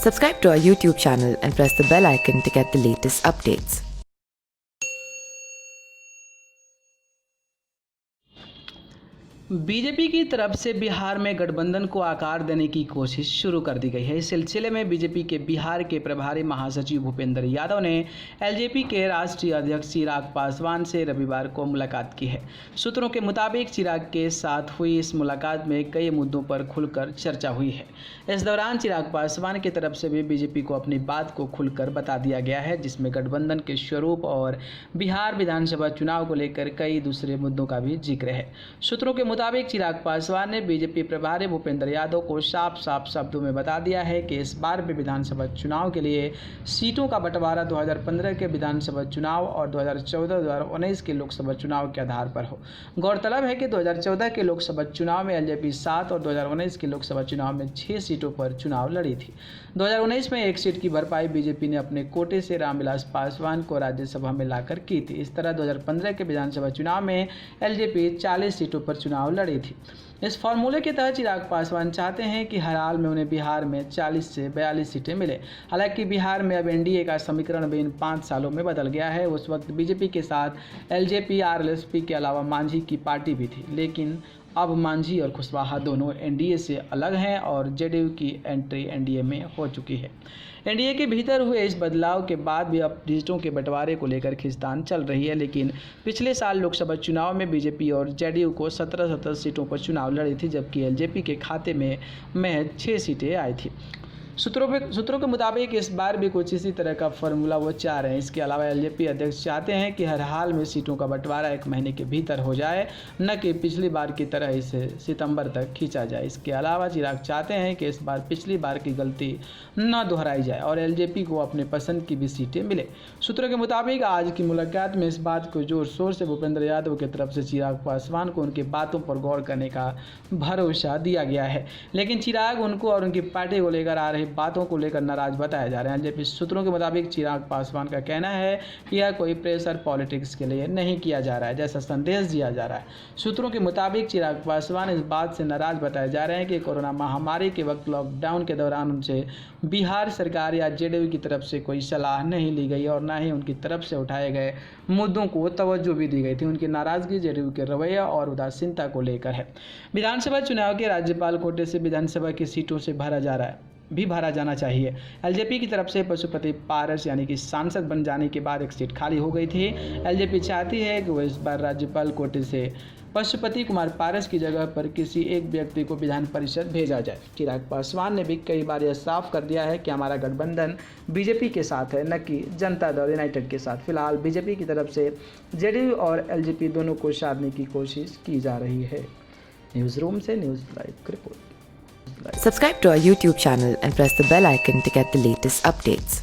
Subscribe to our YouTube channel and press the bell icon to get the latest updates. BJP की तरफ से बिहार में गठबंधन को आकार देने की कोशिश शुरू कर दी गई है। इस सिलसिले में बीजेपी के बिहार के प्रभारी महासचिव भूपेंद्र यादव ने एलजेपी के राष्ट्रीय अध्यक्ष चिराग पासवान से रविवार को मुलाकात की है। सूत्रों के मुताबिक चिराग के साथ हुई इस मुलाकात में कई मुद्दों पर खुलकर चर्चा हुई है। इस दौरान चिराग पासवान की तरफ से भी बीजेपी को अपनी बात को खुलकर बता दिया गया है, जिसमें गठबंधन के स्वरूप और बिहार विधानसभा चुनाव को लेकर कई दूसरे मुद्दों का भी जिक्र है। सूत्रों के मुताबिक चिराग पासवान ने बीजेपी प्रभारी भूपेंद्र यादव को साफ शब्दों में बता दिया है कि इस बार भी विधानसभा चुनाव के लिए सीटों का बंटवारा 2015 के विधानसभा चुनाव और 2014-2019 के लोकसभा चुनाव के आधार पर हो। गौरतलब है कि 2014 के लोकसभा चुनाव में एलजेपी 7 और 2019 के लोकसभा चुनाव में 6 सीटों पर चुनाव लड़ी थी। 2019 में एक सीट की भरपाई बीजेपी ने अपने कोटे से रामविलास पासवान को राज्यसभा में लाकर की थी। इस तरह 2015 के विधानसभा चुनाव में एलजेपी 40 सीटों पर चुनाव लड़ी थी। इस फॉर्मूले के तहत चिराग पासवान चाहते हैं कि हर हाल में उन्हें बिहार में 40 से 42 सीटें मिले। हालांकि बिहार में अब एनडीए का समीकरण भी इन 5 सालों में बदल गया है। उस वक्त बीजेपी के साथ एलजेपी, आरएलएसपी के अलावा मांझी की पार्टी भी थी, लेकिन अब मांझी और कुशवाहा दोनों एनडीए से अलग हैं और जेडीयू की एंट्री एनडीए में हो चुकी है। एनडीए के भीतर हुए इस बदलाव के बाद भी अब सीटों के बंटवारे को लेकर खींचतान चल रही है, लेकिन पिछले साल लोकसभा चुनाव में बीजेपी और जेडीयू को 17 सीटों पर चुनाव लड़ी थी, जबकि एलजेपी के खाते में महज 6 सीटें आई थी। सूत्रों के मुताबिक इस बार भी कुछ इसी तरह का फॉर्मूला वो चाह रहे हैं। इसके अलावा एलजेपी अध्यक्ष चाहते हैं कि हर हाल में सीटों का बंटवारा 1 महीने के भीतर हो जाए, न कि पिछली बार की तरह इसे सितंबर तक खींचा जाए। इसके अलावा चिराग चाहते हैं कि इस बार पिछली बार की गलती न दोहराई जाए और एलजेपी को अपने पसंद की भी सीटें मिले। सूत्रों के मुताबिक आज की मुलाकात में इस बात को जोर शोर से भूपेंद्र यादव की तरफ से चिराग पासवान को उनकी बातों पर गौर करने का भरोसा दिया गया है, लेकिन चिराग उनको और उनकी पार्टी को लेकर आ रही बातों को लेकर नाराज बताया जा रहे हैं। एलजेपी सूत्रों के मुताबिक चिराग पासवान का कहना है कि यह कोई प्रेशर पॉलिटिक्स के लिए नहीं किया जा रहा है, जैसा संदेश दिया जा रहा है। सूत्रों के मुताबिक चिराग पासवान इस बात से नाराज बताए जा रहे हैं कि कोरोना महामारी के वक्त लॉकडाउन के दौरान उनसे बिहार सरकार या जेडीयू की तरफ से कोई सलाह नहीं ली गई और न ही उनकी तरफ से उठाए गए मुद्दों को तवज्जो भी दी गई थी। उनकी नाराजगी जेडीयू के रवैया और उदासीनता को लेकर है। विधानसभा चुनाव के राज्यपाल कोटे से विधानसभा की सीटों से भरा जाना चाहिए। एलजेपी की तरफ से पशुपति पारस यानी कि सांसद बन जाने के बाद एक सीट खाली हो गई थी। एलजेपी चाहती है कि वो इस बार राज्यपाल कोटे से पशुपति कुमार पारस की जगह पर किसी एक व्यक्ति को विधान परिषद भेजा जाए। चिराग पासवान ने भी कई बार यह साफ कर दिया है कि हमारा गठबंधन बीजेपी के साथ है, न कि जनता दल यूनाइटेड के साथ। फिलहाल बीजेपी की तरफ से जेडीयू और एलजेपी दोनों को साधने की कोशिश की जा रही है। न्यूज़ रूम से न्यूज़ लाइव की report. Subscribe to our YouTube channel and press the bell icon to get the latest updates.